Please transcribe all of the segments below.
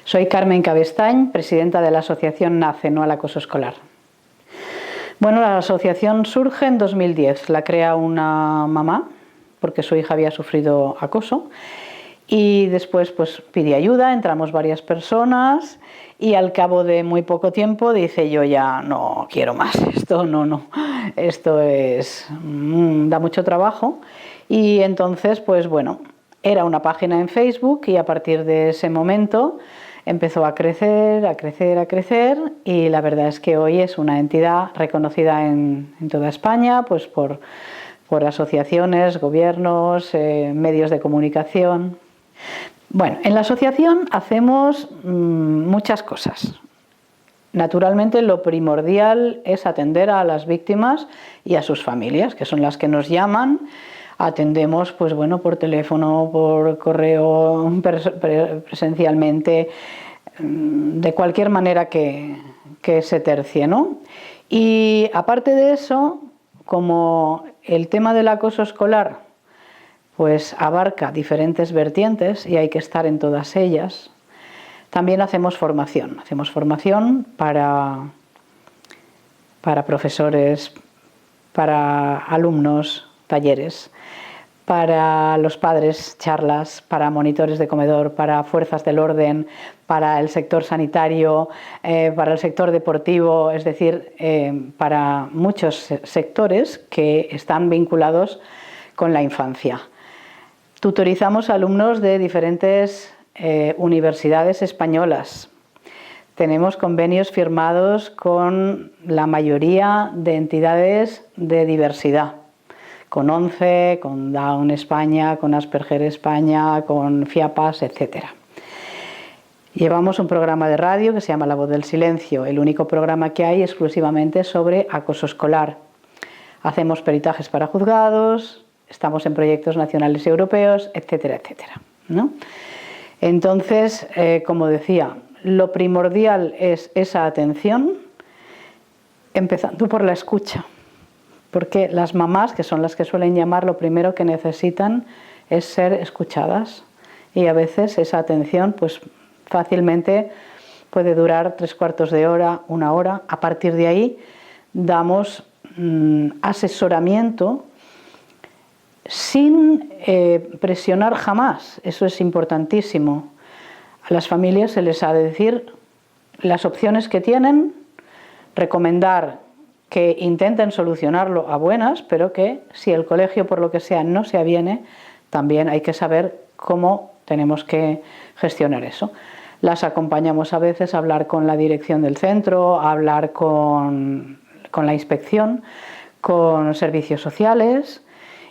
Soy Carmen Cabestañ, presidenta de la asociación NACE, no al acoso escolar. Bueno, la asociación surge en 2010, la crea una mamá porque su hija había sufrido acoso y después pues pide ayuda, entramos varias personas y al cabo de muy poco tiempo dice: yo ya no quiero más, esto esto da mucho trabajo. Y entonces pues bueno, era una página en Facebook y a partir de ese momento empezó a crecer, a crecer, a crecer, y la verdad es que hoy es una entidad reconocida en toda España, pues por asociaciones, gobiernos, medios de comunicación. Bueno, en la asociación hacemos muchas cosas. Naturalmente, lo primordial es atender a las víctimas y a sus familias, que son las que nos llaman. Atendemos pues bueno, por teléfono, por correo, presencialmente, de cualquier manera que se tercie, ¿no? Y aparte de eso, como el tema del acoso escolar pues abarca diferentes vertientes y hay que estar en todas ellas, también hacemos formación para profesores, para alumnos, talleres, para los padres, charlas, para monitores de comedor, para fuerzas del orden, para el sector sanitario, para el sector deportivo, es decir, para muchos sectores que están vinculados con la infancia. Tutorizamos a alumnos de diferentes universidades españolas. Tenemos convenios firmados con la mayoría de entidades de diversidad, con ONCE, con Down España, con Asperger España, con FIAPAS, etc. Llevamos un programa de radio que se llama La Voz del Silencio, el único programa que hay exclusivamente sobre acoso escolar. Hacemos peritajes para juzgados, estamos en proyectos nacionales y europeos, etcétera, etcétera, ¿no? Entonces, como decía, lo primordial es esa atención, empezando por la escucha. Porque las mamás, que son las que suelen llamar, lo primero que necesitan es ser escuchadas. Y a veces esa atención pues fácilmente puede durar 3/4 de hora, 1 hora. A partir de ahí damos asesoramiento sin presionar jamás. Eso es importantísimo. A las familias se les ha de decir las opciones que tienen, recomendar que intenten solucionarlo a buenas, pero que si el colegio por lo que sea no se aviene, también hay que saber cómo tenemos que gestionar eso. Las acompañamos a veces a hablar con la dirección del centro, a hablar con la inspección, con servicios sociales,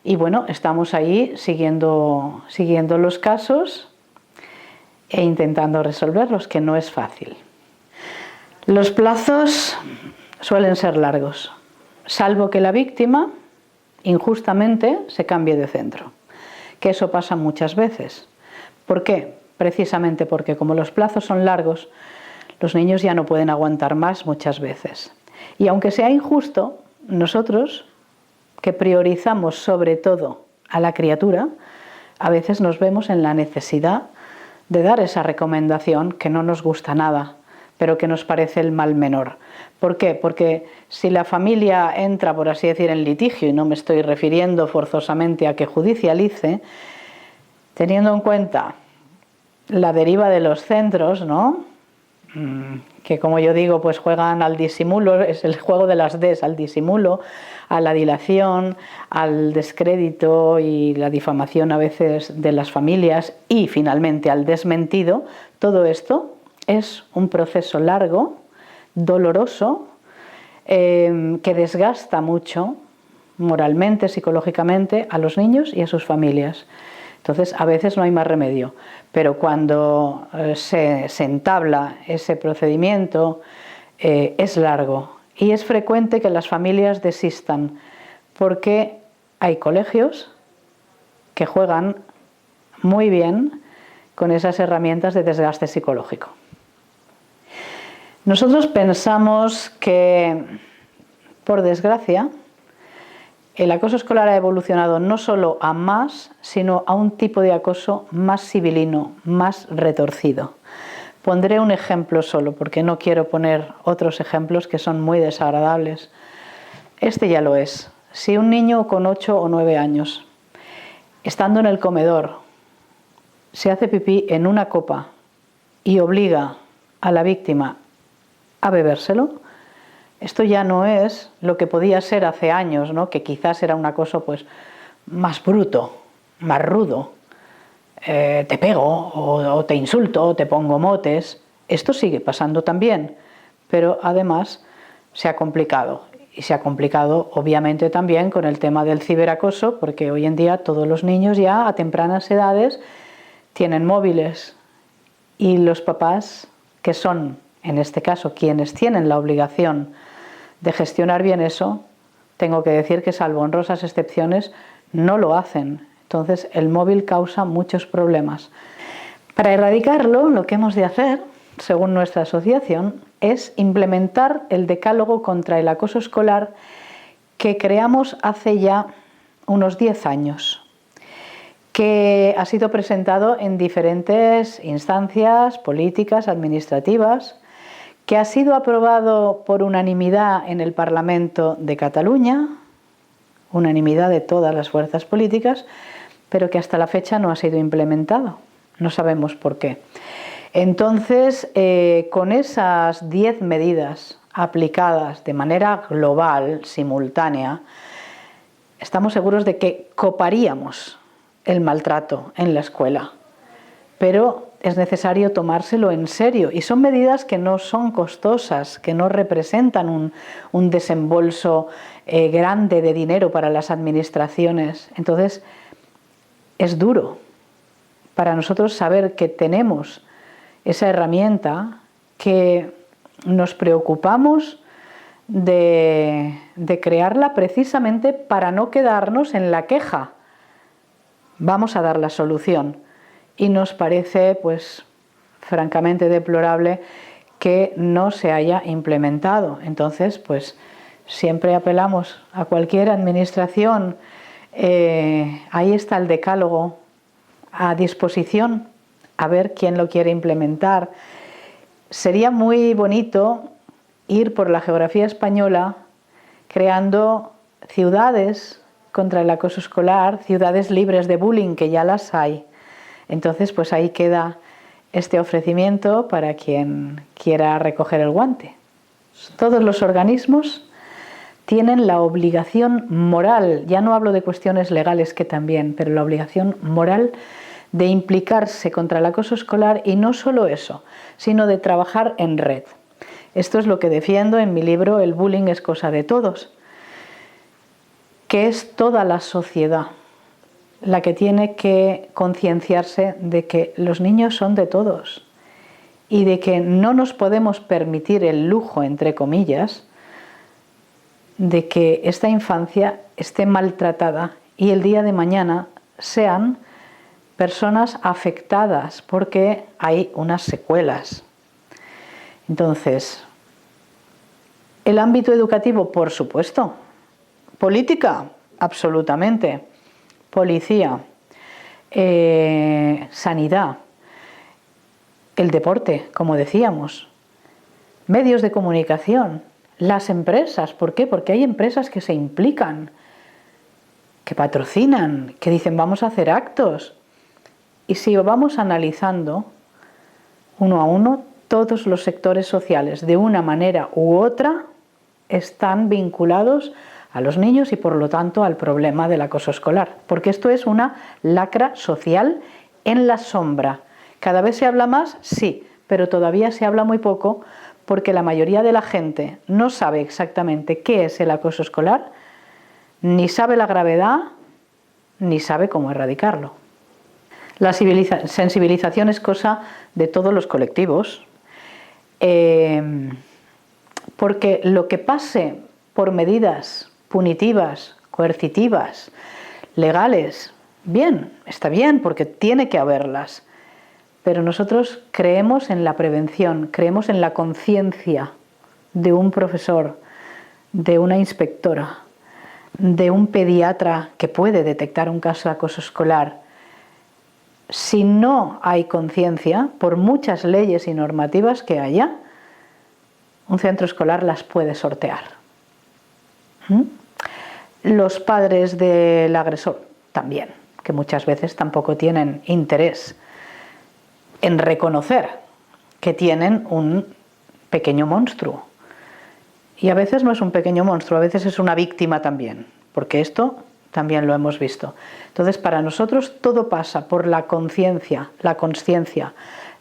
y bueno, estamos ahí siguiendo los casos e intentando resolverlos, que no es fácil. Los plazos suelen ser largos, salvo que la víctima injustamente se cambie de centro, que eso pasa muchas veces. ¿Por qué? Precisamente porque como los plazos son largos, los niños ya no pueden aguantar más muchas veces. Y aunque sea injusto, nosotros, que priorizamos sobre todo a la criatura, a veces nos vemos en la necesidad de dar esa recomendación que no nos gusta nada, pero que nos parece el mal menor. ¿Por qué? Porque si la familia entra, por así decir, en litigio, y no me estoy refiriendo forzosamente a que judicialice, teniendo en cuenta la deriva de los centros, ¿no? Que como yo digo, pues juegan al disimulo, es el juego de las Ds, al disimulo, a la dilación, al descrédito y la difamación a veces de las familias y finalmente al desmentido. Todo esto es un proceso largo, doloroso, que desgasta mucho moralmente, psicológicamente a los niños y a sus familias. Entonces a veces no hay más remedio, pero cuando se entabla ese procedimiento es largo y es frecuente que las familias desistan porque hay colegios que juegan muy bien con esas herramientas de desgaste psicológico. Nosotros pensamos que, por desgracia, el acoso escolar ha evolucionado no solo a más, sino a un tipo de acoso más sibilino, más retorcido. Pondré un ejemplo solo, porque no quiero poner otros ejemplos que son muy desagradables. Este ya lo es. Si un niño con 8 o 9 años, estando en el comedor, se hace pipí en una copa y obliga a la víctima a bebérselo, esto ya no es lo que podía ser hace años, ¿no? Que quizás era un acoso pues, más bruto, más rudo. Te pego, o te insulto, o te pongo motes. Esto sigue pasando también, pero además se ha complicado. Y se ha complicado obviamente también con el tema del ciberacoso, porque hoy en día todos los niños ya a tempranas edades tienen móviles y los papás, que son en este caso quienes tienen la obligación de gestionar bien eso, tengo que decir que salvo honrosas excepciones no lo hacen. Entonces el móvil causa muchos problemas. Para erradicarlo, lo que hemos de hacer, según nuestra asociación, es implementar el decálogo contra el acoso escolar que creamos hace ya unos 10 años, que ha sido presentado en diferentes instancias políticas, administrativas, que ha sido aprobado por unanimidad en el Parlamento de Cataluña, unanimidad de todas las fuerzas políticas, pero que hasta la fecha no ha sido implementado. No sabemos por qué. Entonces, con esas 10 medidas aplicadas de manera global, simultánea, estamos seguros de que coparíamos el maltrato en la escuela. Pero es necesario tomárselo en serio, y son medidas que no son costosas, que no representan un desembolso grande de dinero para las administraciones. Entonces es duro para nosotros saber que tenemos esa herramienta, que nos preocupamos de crearla precisamente para no quedarnos en la queja. Vamos a dar la solución. Y nos parece, pues, francamente deplorable que no se haya implementado. Entonces, pues, siempre apelamos a cualquier administración. Ahí está el decálogo a disposición, a ver quién lo quiere implementar. Sería muy bonito ir por la geografía española creando ciudades contra el acoso escolar, ciudades libres de bullying, que ya las hay. Entonces, pues ahí queda este ofrecimiento para quien quiera recoger el guante. Todos los organismos tienen la obligación moral, ya no hablo de cuestiones legales que también, pero la obligación moral de implicarse contra el acoso escolar, y no solo eso, sino de trabajar en red. Esto es lo que defiendo en mi libro El bullying es cosa de todos, que es toda la sociedad la que tiene que concienciarse de que los niños son de todos y de que no nos podemos permitir el lujo, entre comillas, de que esta infancia esté maltratada y el día de mañana sean personas afectadas porque hay unas secuelas. Entonces, el ámbito educativo, por supuesto. Política, absolutamente. Policía, sanidad, el deporte, como decíamos, medios de comunicación, las empresas. ¿Por qué? Porque hay empresas que se implican, que patrocinan, que dicen vamos a hacer actos. Y si vamos analizando uno a uno, todos los sectores sociales, de una manera u otra, están vinculados a los niños y por lo tanto al problema del acoso escolar, porque esto es una lacra social en la sombra. ¿Cada vez se habla más? Sí, pero todavía se habla muy poco, porque la mayoría de la gente no sabe exactamente qué es el acoso escolar, ni sabe la gravedad, ni sabe cómo erradicarlo. La sensibilización es cosa de todos los colectivos, porque lo que pase por medidas punitivas, coercitivas, legales, bien, está bien, porque tiene que haberlas, pero nosotros creemos en la prevención, creemos en la conciencia de un profesor, de una inspectora, de un pediatra que puede detectar un caso de acoso escolar. si no hay conciencia, por muchas leyes y normativas que haya, un centro escolar las puede sortear. Los padres del agresor también, que muchas veces tampoco tienen interés en reconocer que tienen un pequeño monstruo. Y a veces no es un pequeño monstruo, a veces es una víctima también, porque esto también lo hemos visto. Entonces, para nosotros todo pasa por la conciencia, la consciencia,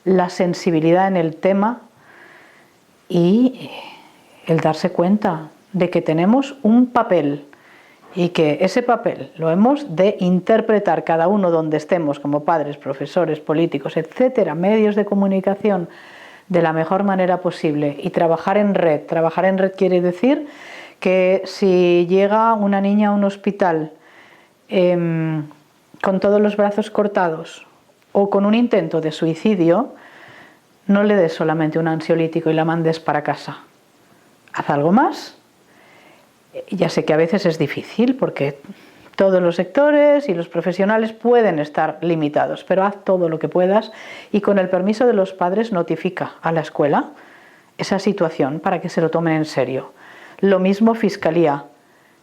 la sensibilidad en el tema y el darse cuenta de que tenemos un papel y que ese papel lo hemos de interpretar cada uno donde estemos, como padres, profesores, políticos, etcétera, medios de comunicación, de la mejor manera posible y trabajar en red. Trabajar en red quiere decir que si llega una niña a un hospital con todos los brazos cortados o con un intento de suicidio, no le des solamente un ansiolítico y la mandes para casa. Haz algo más. Ya sé que a veces es difícil porque todos los sectores y los profesionales pueden estar limitados, pero haz todo lo que puedas y con el permiso de los padres notifica a la escuela esa situación para que se lo tomen en serio. Lo mismo Fiscalía.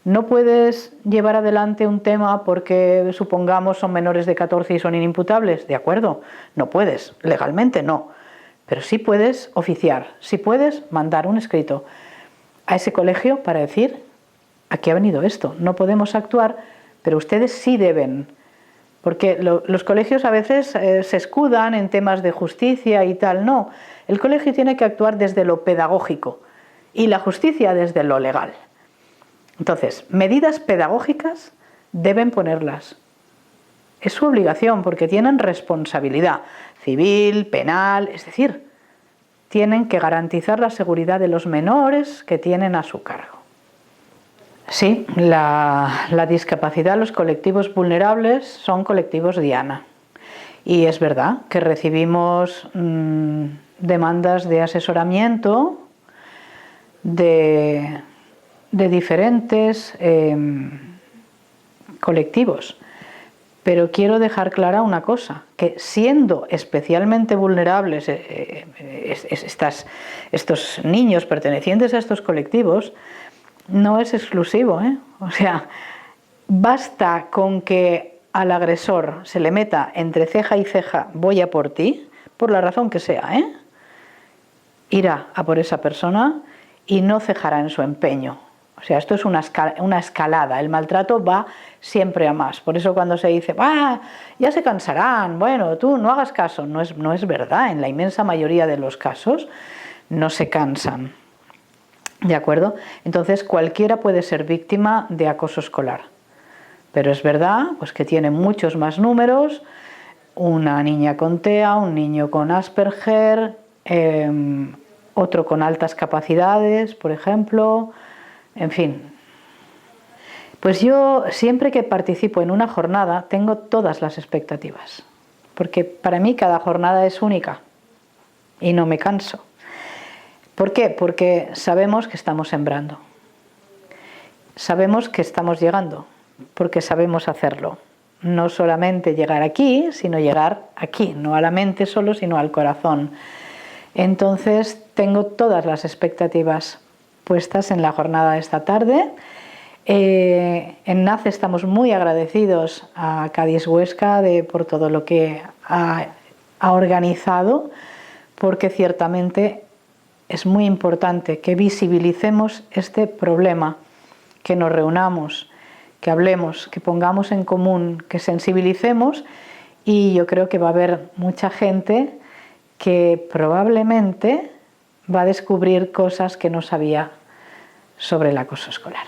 No puedes llevar adelante un tema porque supongamos son menores de 14 y son inimputables, de acuerdo, no puedes, legalmente no, pero sí puedes oficiar, sí puedes mandar un escrito a ese colegio para decir, aquí ha venido esto, no podemos actuar, pero ustedes sí deben, porque los colegios a veces se escudan en temas de justicia y tal, no, el colegio tiene que actuar desde lo pedagógico y la justicia desde lo legal. Entonces, medidas pedagógicas deben ponerlas. Es su obligación porque tienen responsabilidad civil, penal, es decir, tienen que garantizar la seguridad de los menores que tienen a su cargo. Sí, la discapacidad, los colectivos vulnerables son colectivos diana. Y es verdad que recibimos demandas de asesoramiento de diferentes colectivos. Pero quiero dejar clara una cosa, que siendo especialmente vulnerables estos niños pertenecientes a estos colectivos, no es exclusivo, O sea, basta con que al agresor se le meta entre ceja y ceja, voy a por ti, por la razón que sea, irá a por esa persona y no cejará en su empeño. O sea, esto es una escalada, el maltrato va siempre a más. Por eso cuando se dice, ya se cansarán, bueno, tú no hagas caso, no es verdad, en la inmensa mayoría de los casos no se cansan. ¿De acuerdo? Entonces cualquiera puede ser víctima de acoso escolar. Pero es verdad pues, que tiene muchos más números, una niña con TEA, un niño con Asperger, otro con altas capacidades, por ejemplo, en fin. Pues yo siempre que participo en una jornada tengo todas las expectativas, porque para mí cada jornada es única y no me canso. ¿Por qué? Porque sabemos que estamos sembrando, sabemos que estamos llegando, porque sabemos hacerlo. No solamente llegar aquí, sino llegar aquí, no a la mente solo, sino al corazón. Entonces tengo todas las expectativas puestas en la jornada de esta tarde. En NACE estamos muy agradecidos a Cádiz Huesca por todo lo que ha organizado, porque ciertamente es muy importante que visibilicemos este problema, que nos reunamos, que hablemos, que pongamos en común, que sensibilicemos, y yo creo que va a haber mucha gente que probablemente va a descubrir cosas que no sabía sobre el acoso escolar.